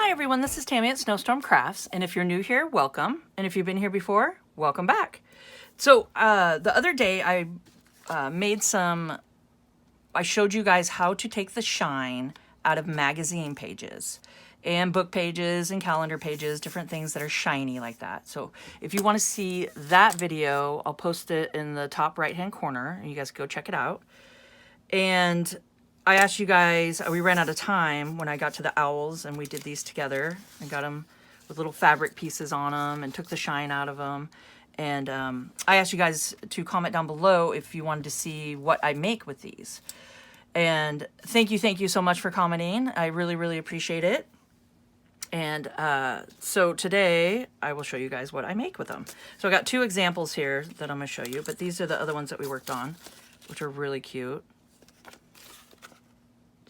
Hi everyone, this is Tammy at Snowstorm Crafts, and if you're new here, welcome, and if you've been here before, welcome back. So the other day I showed you guys how to take the shine out of magazine pages and book pages and calendar pages, different things that are shiny like that. So if you want to see that video, I'll post it in the top right hand corner and you guys go check it out. And I asked you guys, we ran out of time when I got to the owls and we did these together and got them with little fabric pieces on them and took the shine out of them. And I asked you guys to comment down below if you wanted to see what I make with these. And thank you so much for commenting. I really, really appreciate it. And so today I will show you guys what I make with them. So I got two examples here that I'm going to show you, but these are the other ones that we worked on, which are really cute.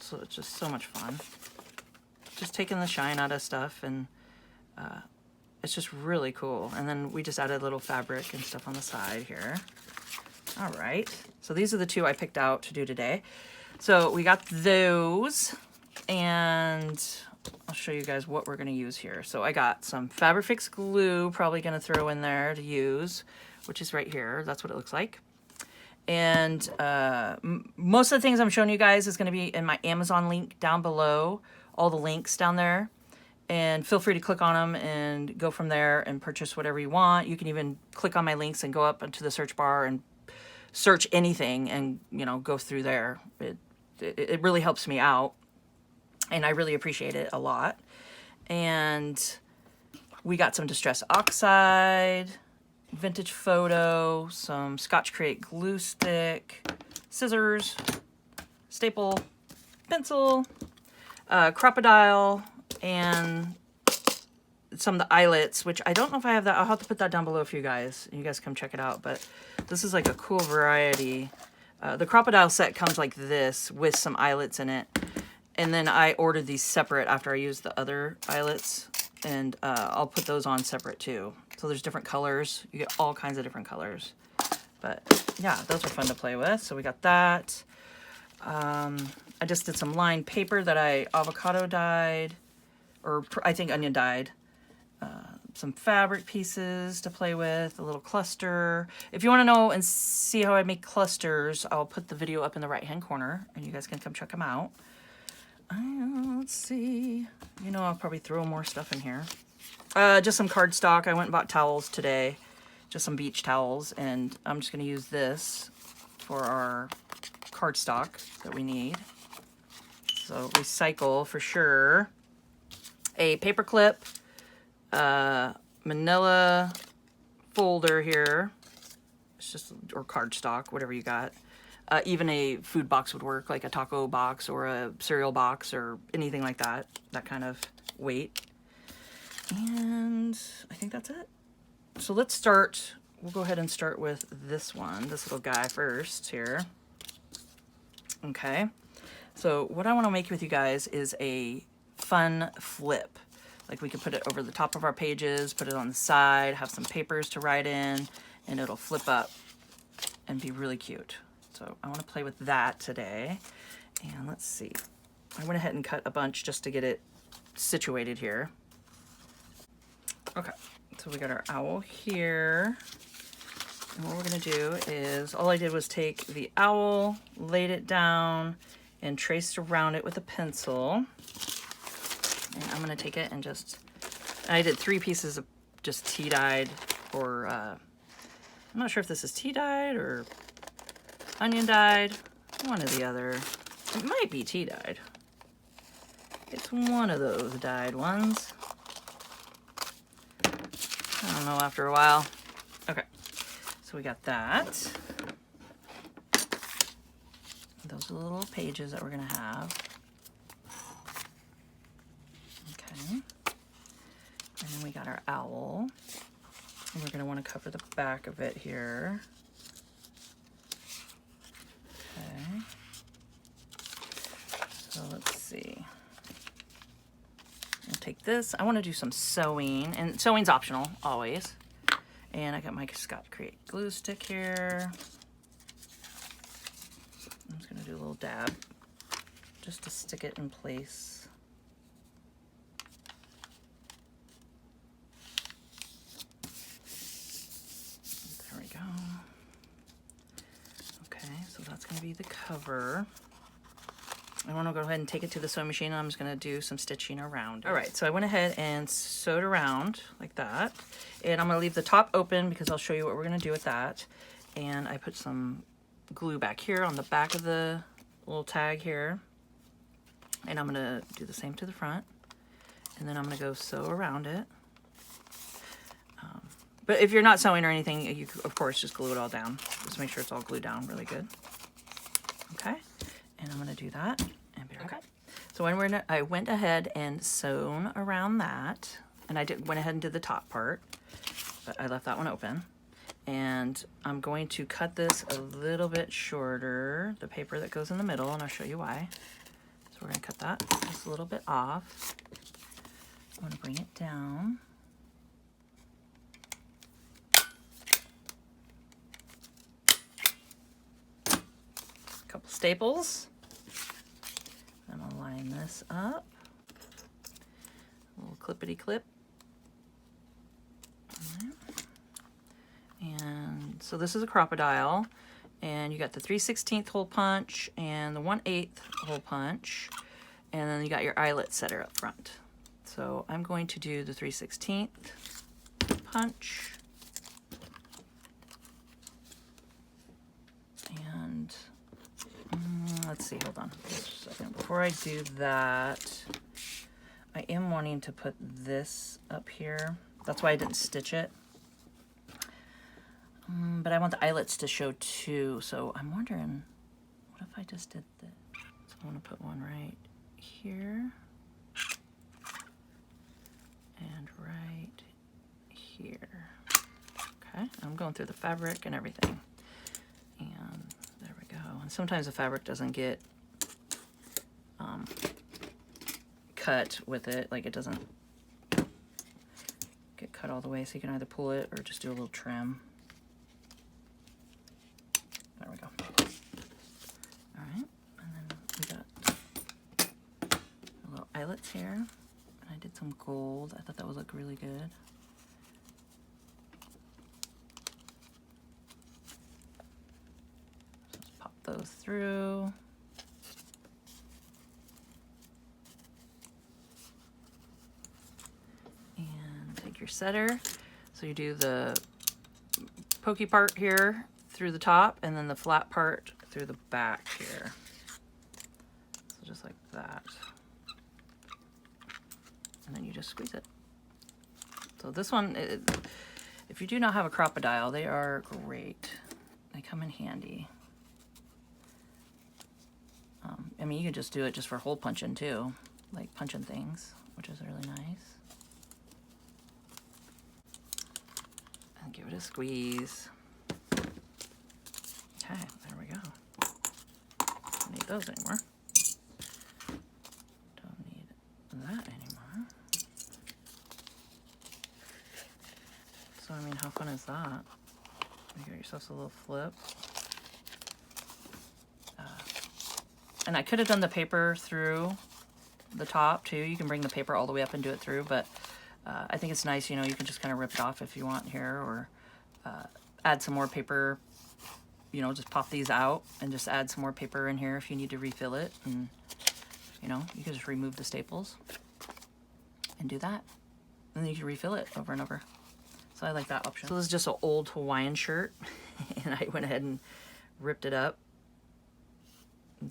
So it's just so much fun. Just taking the shine out of stuff, and it's just really cool. And then we just added a little fabric and stuff on the side here. All right, so these are the two I picked out to do today. So we got those, and I'll show you guys what we're going to use here. So I got some Fabrifix glue, probably going to throw in there to use, which is right here. That's what it looks like. And most of the things I'm showing you guys is going to be in my Amazon link down below, all the links down there. And feel free to click on them and go from there and purchase whatever you want. You can even click on my links and go up into the search bar and search anything and, you know, go through there. It really helps me out, and I really appreciate it a lot. And we got some Distress Oxide, Vintage Photo, some Scotch Create glue stick, scissors, staple, pencil, Crocodile, and some of the eyelets, which I don't know if I have that. I'll have to put that down below for you guys. You guys come check it out. But this is like a cool variety. The Crocodile set comes like this with some eyelets in it. And then I ordered these separate after I used the other eyelets. And I'll put those on separate too. So there's different colors. You get all kinds of different colors. But yeah, those are fun to play with. So we got that. I just did some lined paper that I avocado dyed. Or I think onion dyed. Some fabric pieces to play with, a little cluster. If you want to know and see how I make clusters, I'll put the video up in the right hand corner and you guys can come check them out. Let's see. You know, I'll probably throw more stuff in here. Just some cardstock. I went and bought towels today, just some beach towels, and I'm just going to use this for our cardstock that we need. So recycle for sure. A paper clip. Manila folder here. It's just, or cardstock, whatever you got. Even a food box would work, like a taco box or a cereal box or anything like that. That kind of weight. And I think that's it. So let's start. We'll go ahead and start with this one, this little guy first here. Okay. So what I want to make with you guys is a fun flip. Like we could put it over the top of our pages, put it on the side, have some papers to write in, and it'll flip up and be really cute. So I want to play with that today. And let's see. I went ahead and cut a bunch just to get it situated here. Okay, so we got our owl here. And what we're going to do is, all I did was take the owl, laid it down, and traced around it with a pencil. And I'm going to take it and just, I did 3 pieces of just tea dyed, or I'm not sure if this is tea dyed or onion dyed, one or the other. It might be tea dyed. It's one of those dyed ones. I don't know after a while. Okay, so we got that. Those are the little pages that we're going to have. Okay. And then we got our owl. And we're going to want to cover the back of it here. Okay. So let's see. I'll take this. I want to do some sewing, and sewing's optional always. And I got my Scotch Create glue stick here. I'm just going to do a little dab just to stick it in place. So that's going to be the cover. I want to go ahead and take it to the sewing machine. I'm just going to do some stitching around it. All right, so I went ahead and sewed around like that. And I'm going to leave the top open because I'll show you what we're going to do with that. And I put some glue back here on the back of the little tag here. And I'm going to do the same to the front. And then I'm going to go sew around it. But if you're not sewing or anything, you could, of course, just glue it all down. Just make sure it's all glued down really good. Okay, and I'm going to do that and be right back. So when I went ahead and sewn around that, and I went ahead and did the top part, but I left that one open. And I'm going to cut this a little bit shorter, the paper that goes in the middle, and I'll show you why. So we're going to cut that just a little bit off. I'm going to bring it down. Couple staples. I'm gonna line this up. A little clippity clip. And so this is a crocodile, and you got the 3/16 hole punch and the 1/8 hole punch, and then you got your eyelet setter up front. So I'm going to do the 3/16 punch. And let's see, hold on just a second. Before I do that, I am wanting to put this up here. That's why I didn't stitch it. But I want the eyelets to show too, so I'm wondering, what if I just did this? So I want to put one right here and right here. Okay, I'm going through the fabric and everything. And there we go. And sometimes the fabric doesn't get cut with it, like it doesn't get cut all the way, so you can either pull it or just do a little trim. There we go. All right, and then we got little eyelets here, and I did some gold. I thought that would look really good. Those through. And take your setter. So you do the pokey part here through the top, and then the flat part through the back here. So just like that. And then you just squeeze it. So this one, if you do not have a crocodile, they are great. They come in handy. I mean, you can just do it just for hole punching too, like punching things, which is really nice. And give it a squeeze. Okay, there we go. Don't need those anymore. Don't need that anymore. So, I mean, how fun is that? You give yourself a little flip. And I could have done the paper through the top too. You can bring the paper all the way up and do it through, but I think it's nice, you know, you can just kind of rip it off if you want here, or add some more paper, you know, just pop these out and just add some more paper in here if you need to refill it. And, you know, you can just remove the staples and do that. And then you can refill it over and over. So I like that option. So this is just an old Hawaiian shirt, and I went ahead and ripped it up.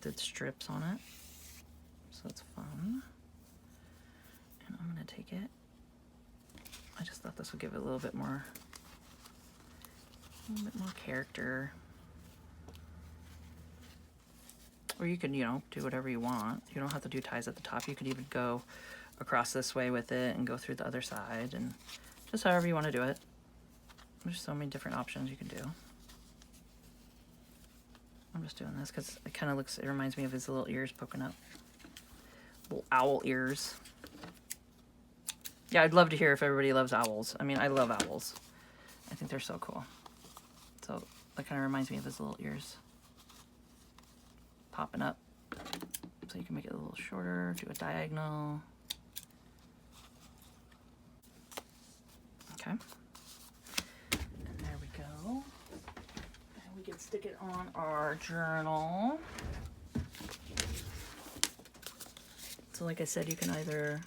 Did strips on it, so it's fun. And I'm gonna take it. I just thought this would give it a little bit more character. Or you can, you know, do whatever you want. You don't have to do ties at the top. You could even go across this way with it and go through the other side, and just however you want to do it. There's so many different options you can do. I'm just doing this because it kind of looks, it reminds me of his little ears poking up. Little owl ears. Yeah, I'd love to hear if everybody loves owls. I mean, I love owls. I think they're so cool. So that kind of reminds me of his little ears popping up. So you can make it a little shorter, do a diagonal. Okay. And there we go. And we get stick it on our journal. So like I said, you can either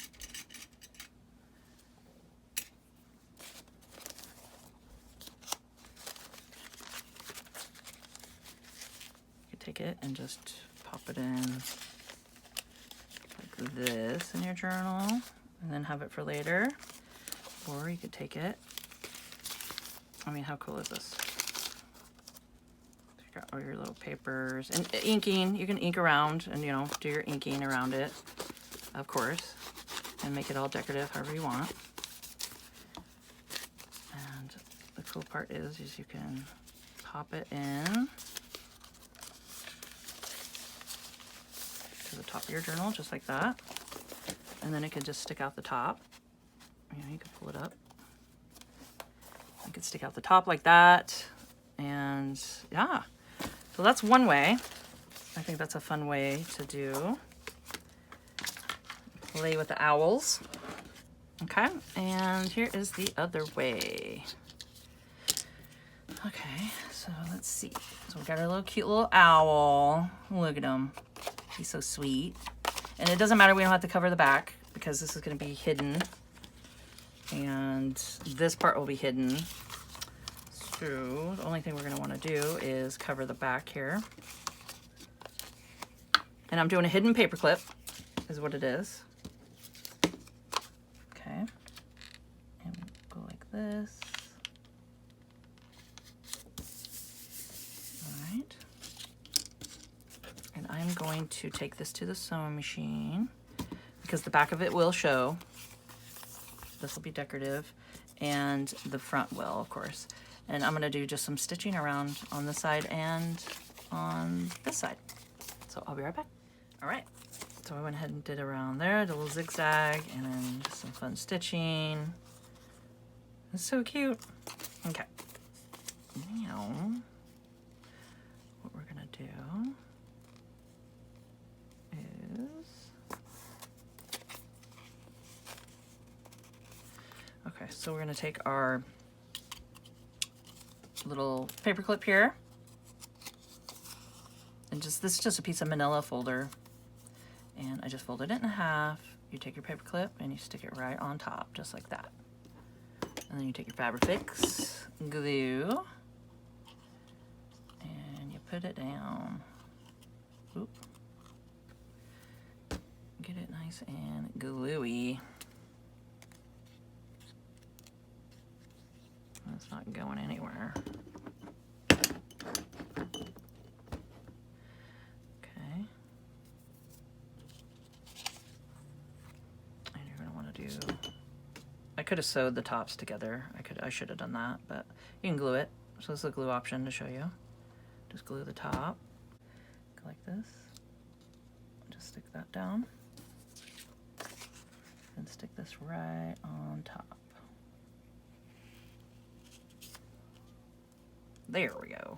take it and just pop it in like this in your journal and then have it for later. Or you could take it, I mean, how cool is this? You got all your little papers and inking. You can ink around and, you know, do your inking around it, of course, and make it all decorative however you want. And the cool part is you can pop it in to the top of your journal, just like that. And then it can just stick out the top. You know, you can pull it up. It can stick out the top like that. And yeah, so that's one way. I think that's a fun way to do. Play with the owls. Okay, and here is the other way. Okay, so let's see. So we got our little cute little owl. Look at him. He's so sweet. And it doesn't matter, we don't have to cover the back because this is going to be hidden. And this part will be hidden. So the only thing we're going to want to do is cover the back here. And I'm doing a hidden paper clip, is what it is. Okay. And go like this. All right. And I'm going to take this to the sewing machine because the back of it will show. This will be decorative and the front will, of course. And I'm going to do just some stitching around on this side and on this side. So I'll be right back. All right. So I went ahead and did around there, did a little zigzag, and then just some fun stitching. It's so cute. Okay. Now, what we're going to do is, okay, so we're going to take our little paper clip here, and this is just a piece of manila folder, and I just folded it in half. You take your paper clip and you stick it right on top, just like that. And then you take your Fabrifix glue and you put it down. Oop. Get it nice and gluey. It's not going anywhere. Okay. And you're going to want to do, I could have sewed the tops together. I should have done that, but you can glue it. So this is a glue option to show you. Just glue the top. Go like this. Just stick that down. And stick this right on top. There we go.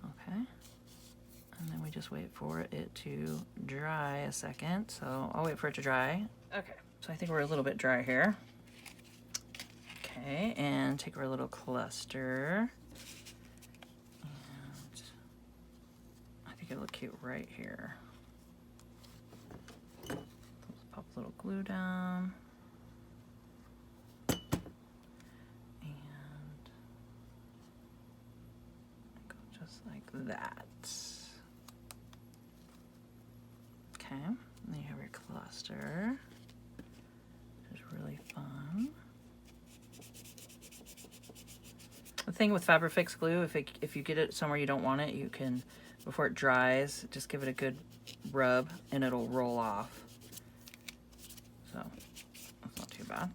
Okay. And then we just wait for it to dry a second. So I'll wait for it to dry. Okay. So I think we're a little bit dry here. Okay. And take our little cluster. And I think it'll look cute right here. Let's pop a little glue down. Like that. Okay, and then you have your cluster, which is really fun. The thing with Fabrifix glue, if you get it somewhere you don't want it, you can, before it dries, just give it a good rub and it'll roll off. So that's not too bad.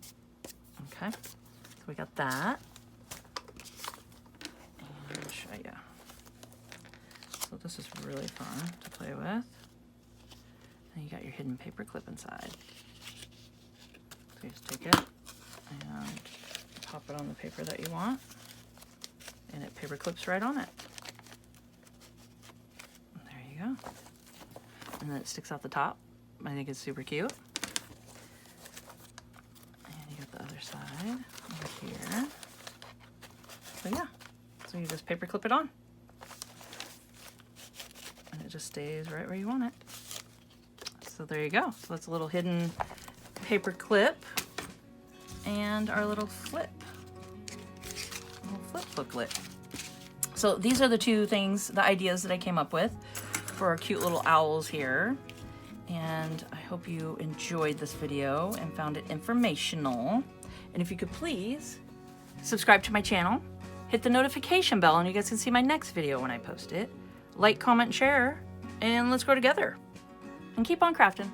Okay, so we got that. And I'll show you. So this is really fun to play with. And you got your hidden paper clip inside. So you just take it and pop it on the paper that you want. And it paper clips right on it. And there you go. And then it sticks out the top. I think it's super cute. And you got the other side over here. So yeah. So So you just paper clip it on. And it just stays right where you want it. So there you go. So that's a little hidden paper clip and our little flip. Little flip booklet. So these are the two things, the ideas that I came up with for our cute little owls here. And I hope you enjoyed this video and found it informational. And if you could please subscribe to my channel, hit the notification bell, and you guys can see my next video when I post it. Like, comment, share, and let's grow together. And keep on crafting.